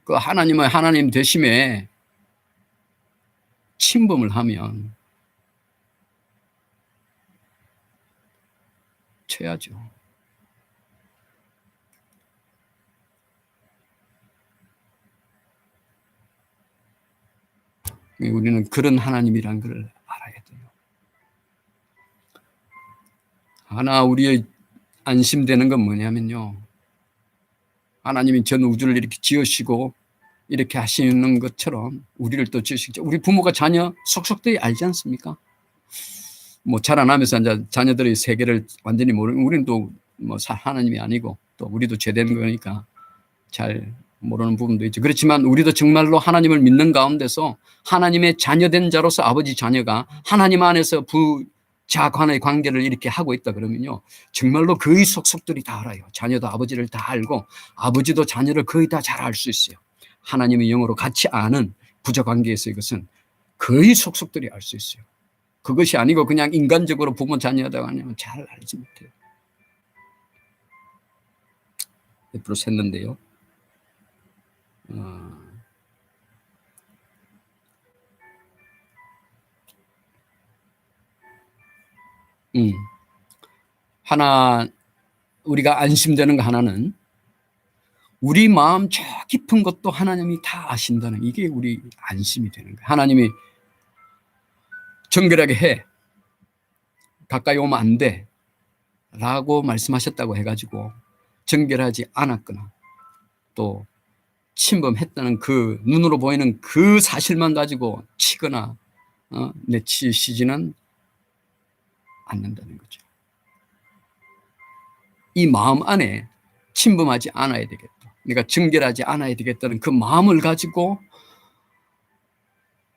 S1: 그 하나님의 하나님 되심에 침범을 하면 쳐야죠. 우리는 그런 하나님이라는 걸 알아야 돼요. 하나 우리의 안심되는 건 뭐냐면요, 하나님이 전 우주를 이렇게 지으시고 이렇게 하시는 것처럼 우리를 또 지으시죠. 우리 부모가 자녀 속속들이 알지 않습니까? 뭐 자라나면서 이제 자녀들의 세계를 완전히 모르는, 우리는 또 뭐 하나님이 아니고 또 우리도 죄된 거니까 잘 모르는 부분도 있죠. 그렇지만 우리도 정말로 하나님을 믿는 가운데서 하나님의 자녀된 자로서 아버지 자녀가 하나님 안에서 부자 간의 관계를 이렇게 하고 있다 그러면요, 정말로 그의 속속들이 다 알아요. 자녀도 아버지를 다 알고 아버지도 자녀를 거의 다 잘 알 수 있어요. 하나님의 영으로 같이 아는 부자 관계에서 이것은 거의 속속들이 알 수 있어요. 그것이 아니고 그냥 인간적으로 부모 자녀하다가 아니면 잘 알지 못해요. 옆으로 샜는데요. 하나, 우리가 안심되는 거 하나는 우리 마음 저 깊은 것도 하나님이 다 아신다는, 이게 우리 안심이 되는 거예요. 하나님이 정결하게 해, 가까이 오면 안 돼 라고 말씀하셨다고 해가지고 정결하지 않았거나 또 침범했다는 그 눈으로 보이는 그 사실만 가지고 치거나 내치시지는 않는다는 거죠. 이 마음 안에 침범하지 않아야 되겠다, 내가 정결하지 않아야 되겠다는 그 마음을 가지고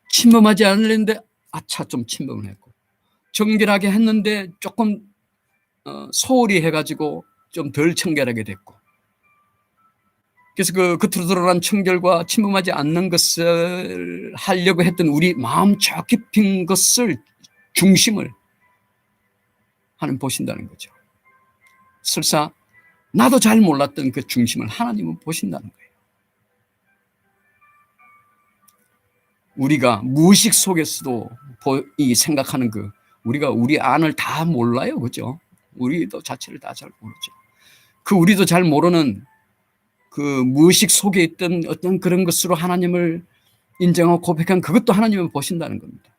S1: 침범하지 않으려는데 아차 좀 침범을 했고, 정결하게 했는데 조금 소홀히 해가지고 좀 덜 청결하게 됐고, 그래서 그 겉으로 드러난 청결과 침범하지 않는 것을 하려고 했던 우리 마음 저 깊은 것을 중심을 하나님 보신다는 거죠. 설사 나도 잘 몰랐던 그 중심을 하나님은 보신다는 거예요. 우리가 무의식 속에서도 이 생각하는 우리가 우리 안을 다 몰라요. 그죠? 우리도 자체를 다 잘 모르죠. 그 우리도 잘 모르는 그 무의식 속에 있던 어떤 그런 것으로 하나님을 인정하고 고백한 그것도 하나님은 보신다는 겁니다.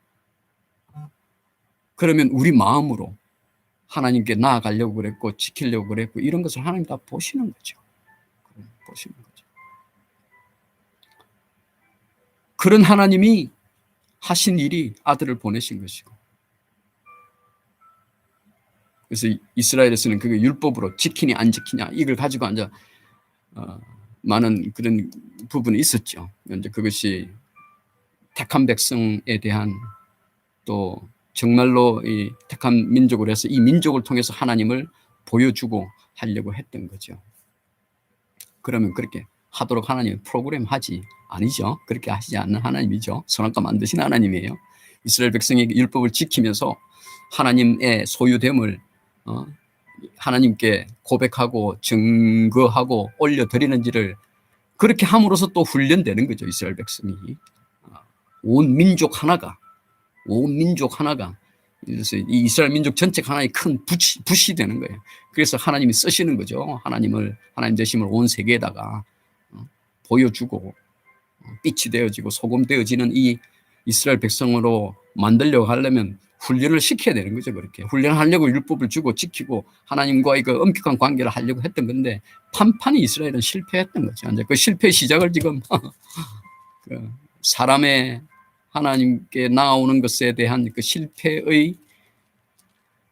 S1: 그러면 우리 마음으로 하나님께 나아가려고 그랬고 지키려고 그랬고 이런 것을 하나님 다 보시는 거죠. 보시는 거죠. 그런 하나님이 하신 일이 아들을 보내신 것이고, 그래서 이스라엘에서는 그게 율법으로 지키냐 안 지키냐 이걸 가지고 앉아 많은 그런 부분이 있었죠. 이제 그것이 택한 백성에 대한, 또 정말로 이 택한 민족을 해서 이 민족을 통해서 하나님을 보여주고 하려고 했던 거죠. 그러면 그렇게 하도록 하나님이 프로그램 하지 아니죠. 그렇게 하시지 않는 하나님이죠. 선악과 만드신 하나님이에요. 이스라엘 백성이 율법을 지키면서 하나님의 소유됨을 하나님께 고백하고 증거하고 올려드리는지를 그렇게 함으로써 또 훈련되는 거죠. 이스라엘 백성이 온 민족 하나가 그래서 이 이스라엘 민족 전체가 하나의 큰 붓이 되는 거예요. 그래서 하나님이 쓰시는 거죠. 하나님 되심을 온 세계에다가 보여주고 빛이 되어지고 소금 되어지는 이 이스라엘 백성으로 만들려고 하려면 훈련을 시켜야 되는 거죠. 그렇게 훈련하려고 율법을 주고 지키고 하나님과의 그 엄격한 관계를 하려고 했던 건데 판판이 이스라엘은 실패했던 거죠. 이제 그 실패의 시작을 지금 그 사람의 하나님께 나아오는 것에 대한 그 실패의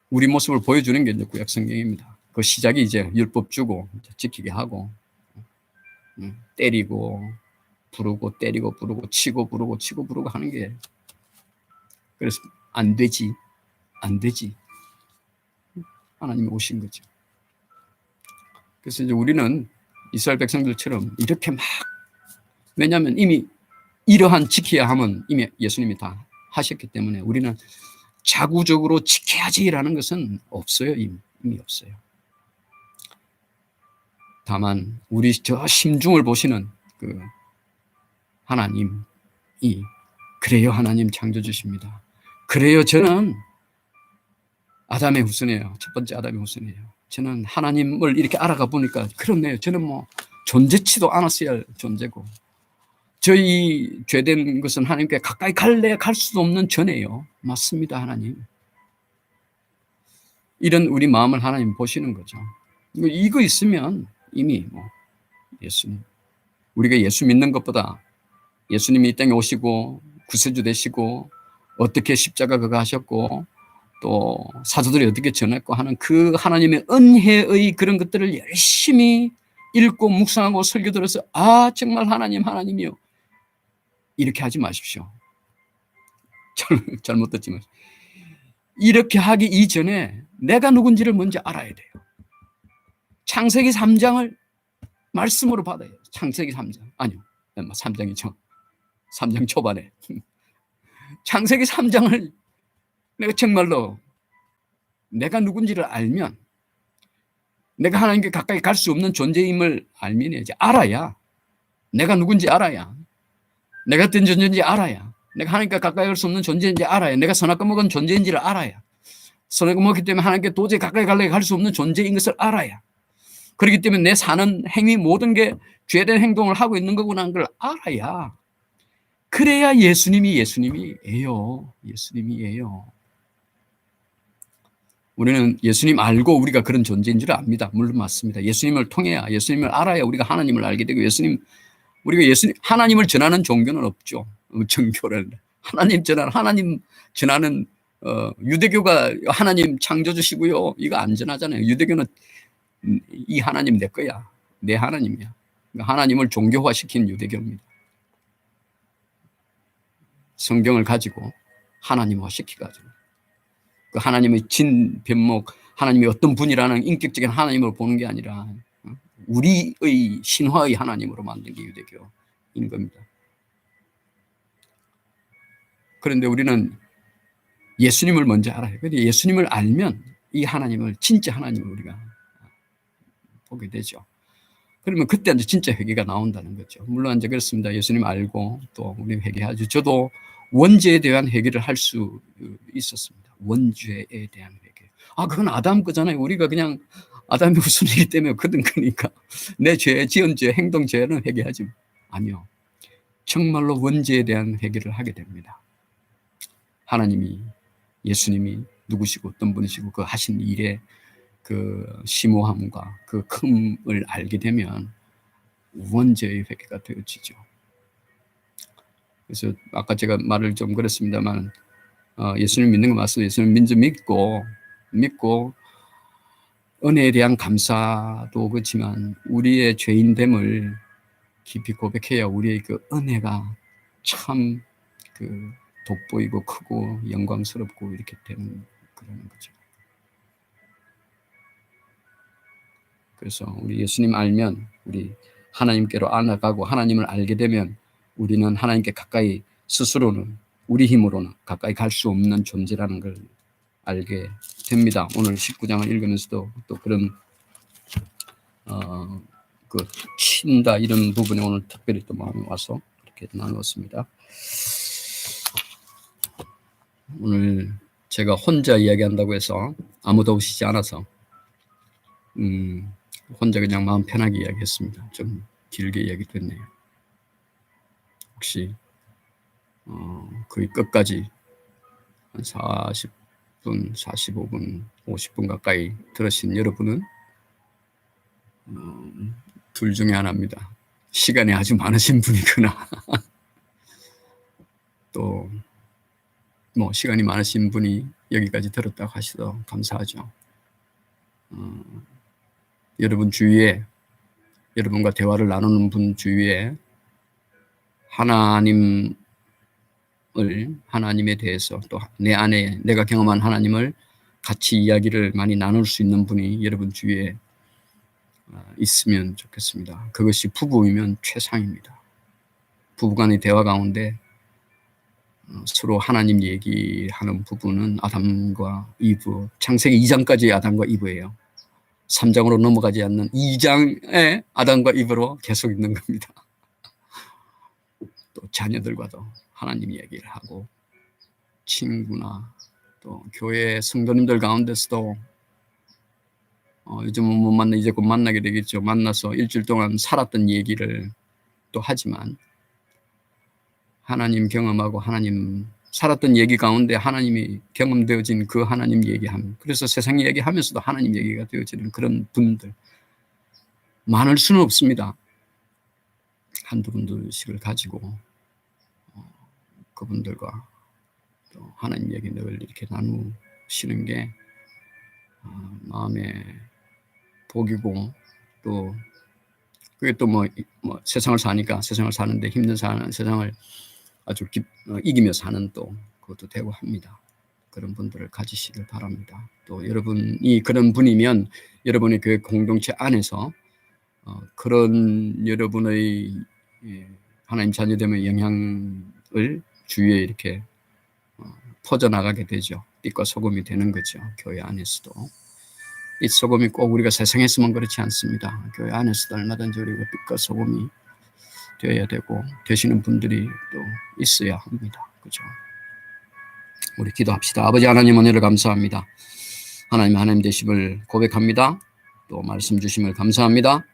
S1: 우리 모습을 보여주는 게 이제 구약 성경입니다. 그 시작이 이제 율법 주고 지키게 하고 때리고 부르고 때리고 부르고 치고 부르고 치고 부르고 하는 게, 그래서 안 되지 하나님이 오신 거죠. 그래서 이제 우리는 이스라엘 백성들처럼 이렇게 막, 왜냐하면 이미 이러한 지켜야 함은 이미 예수님이 다 하셨기 때문에 우리는 자구적으로 지켜야지라는 것은 없어요. 이미 없어요. 다만 우리 저 심중을 보시는 그 하나님이, 그래요 하나님 창조주십니다. 그래요 저는 아담의 후손이에요. 첫 번째 아담의 후손이에요. 저는 하나님을 이렇게 알아가 보니까 그렇네요. 저는 뭐 존재치도 않았어야 할 존재고, 저희 죄된 것은 하나님께 가까이 갈 수도 없는 전이에요. 맞습니다 하나님. 이런 우리 마음을 하나님 보시는 거죠. 이거 있으면 이미 예수님. 우리가 예수 믿는 것보다 예수님이 이 땅에 오시고 구세주 되시고 어떻게 십자가 그거 하셨고 또 사도들이 어떻게 전했고 하는 그 하나님의 은혜의 그런 것들을 열심히 읽고 묵상하고 설교 들어서 아 정말 하나님이요. 이렇게 하지 마십시오. 잘못 듣지 마십시오. 이렇게 하기 이전에 내가 누군지를 먼저 알아야 돼요. 창세기 3장을 말씀으로 받아요. 창세기 3장. 아니요. 3장이죠. 3장 초반에. 창세기 3장을 내가 정말로 내가 누군지를 알면 내가 하나님께 가까이 갈 수 없는 존재임을 알아야 내가 누군지 알아야 내가 어떤 존재인지 알아야 내가 하나님께 가까이 갈 수 없는 존재인지 알아야 내가 선악과 먹은 존재인지를 알아야 선악과 먹기 때문에 하나님께 도저히 가까이 갈 수 없는 존재인 것을 알아야 그렇기 때문에 내 사는 행위 모든 게 죄된 행동을 하고 있는 거구나 하는 걸 알아야 그래야 예수님이에요. 우리는 예수님 알고 우리가 그런 존재인 줄 압니다. 물론 맞습니다. 예수님을 통해야 예수님을 알아야 우리가 하나님을 알게 되고 우리가 하나님을 전하는 종교는 없죠. 종교를 하나님 전하는 유대교가 하나님 창조주시고요. 이거 안 전하잖아요. 유대교는 이 하나님 내 거야. 내 하나님이야. 하나님을 종교화시킨 유대교입니다. 성경을 가지고 하나님화시켜가지고 그 하나님의 진변목 하나님이 어떤 분이라는 인격적인 하나님으로 보는 게 아니라 우리의 신화의 하나님으로 만든 게 유대교인 겁니다. 그런데 우리는 예수님을 먼저 알아요. 그런데 예수님을 알면 이 하나님을 진짜 하나님을 우리가 보게 되죠. 그러면 그때 이제 진짜 회개가 나온다는 거죠. 물론 이제 그렇습니다. 예수님 알고 또 우리 회개하죠. 저도 원죄에 대한 회개를 할 수 있었습니다. 원죄에 대한 회개. 그건 아담 거잖아요. 우리가 그냥 아담이 무슨 일이 때문에 거든 거니까 내 죄, 지은 죄, 행동 죄는 회개하지 아니요. 정말로 원죄에 대한 회개를 하게 됩니다. 하나님이 예수님이 누구시고 어떤 분이시고 그 하신 일에 그 심오함과 그 큼을 알게 되면 원죄의 회개가 되어지죠. 그래서 아까 제가 말을 좀 그랬습니다만 예수님 믿는 거 맞습니다. 예수님 믿고 은혜에 대한 감사도 그렇지만 우리의 죄인됨을 깊이 고백해야 우리의 그 은혜가 참 그 돋보이고 크고 영광스럽고 이렇게 되는 그런 거죠. 그래서 우리 예수님 알면 우리 하나님께로 안아가고 하나님을 알게 되면 우리는 하나님께 가까이 스스로는 우리 힘으로는 가까이 갈 수 없는 존재라는 걸 알게 됩니다. 오늘 19장을 읽으면서도 또 그런 그 친다 이런 부분에 오늘 특별히 또 마음이 와서 이렇게 나누었습니다. 오늘 제가 혼자 이야기한다고 해서 아무도 오시지 않아서 혼자 그냥 마음 편하게 이야기했습니다. 좀 길게 이야기됐네요. 혹시 거의 끝까지 한 40분, 45분, 50분 가까이 들으신 여러분은 둘 중에 하나입니다. 시간이 아주 많으신 분이거나 또 뭐 시간이 많으신 분이 여기까지 들었다고 하시도 감사하죠. 여러분 주위에 여러분과 대화를 나누는 분 주위에 하나님에 대해서 또 내 안에 내가 경험한 하나님을 같이 이야기를 많이 나눌 수 있는 분이 여러분 주위에 있으면 좋겠습니다. 그것이 부부이면 최상입니다. 부부간의 대화 가운데 서로 하나님 얘기하는 부분은 아담과 이브, 창세기 2장까지의 아담과 이브예요. 3장으로 넘어가지 않는 2장의 아담과 이브로 계속 있는 겁니다. 또 자녀들과도 하나님 얘기를 하고 친구나 또 교회 성도님들 가운데서도 요즘은 못 만나 이제 곧 만나게 되겠죠. 만나서 일주일 동안 살았던 얘기를 또 하지만 하나님 경험하고 하나님 살았던 얘기 가운데 하나님이 경험되어진 그 하나님 얘기함. 그래서 세상 얘기하면서도 하나님 얘기가 되어지는 그런 분들 많을 수는 없습니다. 한두 분들씩을 가지고 그분들과 또 하나님 얘기 늘 이렇게 나누시는 게 마음의 복이고, 또 그게 또 뭐 세상을 사니까, 세상을 사는데 힘든 세상을 아주 이기며 사는 또 그것도 되고 합니다. 그런 분들을 가지시길 바랍니다. 또 여러분이 그런 분이면 여러분의 교회 공동체 안에서 그런 여러분의 하나님 자녀됨의 영향을 주위에 이렇게 퍼져나가게 되죠. 빛과 소금이 되는 거죠. 교회 안에서도. 빛 소금이 꼭 우리가 세상에서만 그렇지 않습니다. 교회 안에서도 얼마든지 우리가 빛과 소금이 되어야 되고, 되시는 분들이 또 있어야 합니다. 그죠? 우리 기도합시다. 아버지 하나님, 은혜를 감사합니다. 하나님 되심을 고백합니다. 또 말씀 주심을 감사합니다.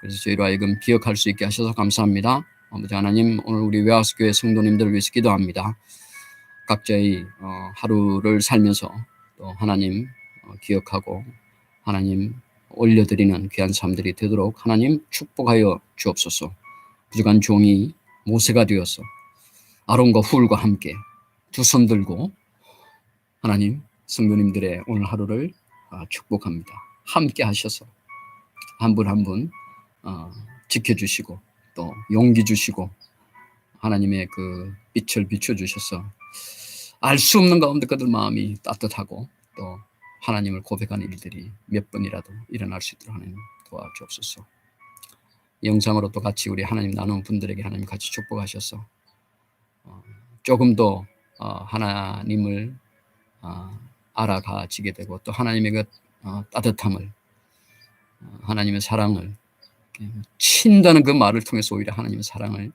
S1: 그래서 저희로 하여금 기억할 수 있게 하셔서 감사합니다. 아버지 하나님, 오늘 우리 웨하우스 교회 성도님들을 위해서 기도합니다. 각자의 하루를 살면서 또 하나님 기억하고 하나님 올려드리는 귀한 삶들이 되도록 하나님 축복하여 주옵소서. 부족한 종이 모세가 되어서 아론과 훌과 함께 두 손 들고 하나님 성도님들의 오늘 하루를 축복합니다. 함께 하셔서 한 분 한 분 지켜주시고 또 용기 주시고 하나님의 그 빛을 비춰주셔서 알 수 없는 가운데 그들 마음이 따뜻하고 또 하나님을 고백하는 일들이 몇 번이라도 일어날 수 있도록 하나님 도와주옵소서. 영상으로 또 같이 우리 하나님 나누는 분들에게 하나님 같이 축복하셔서 조금 더 하나님을 알아가지게 되고 또 하나님의 그 따뜻함을 하나님의 사랑을 친다는 그 말을 통해서 오히려 하나님의 사랑을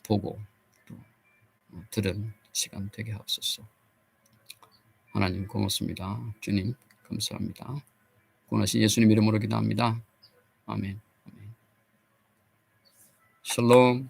S1: 보고 또 들은 시간 되게 하옵소서. 하나님 고맙습니다. 주님 감사합니다. 구원하신 예수님 이름으로 기도합니다. 아멘. 샬롬.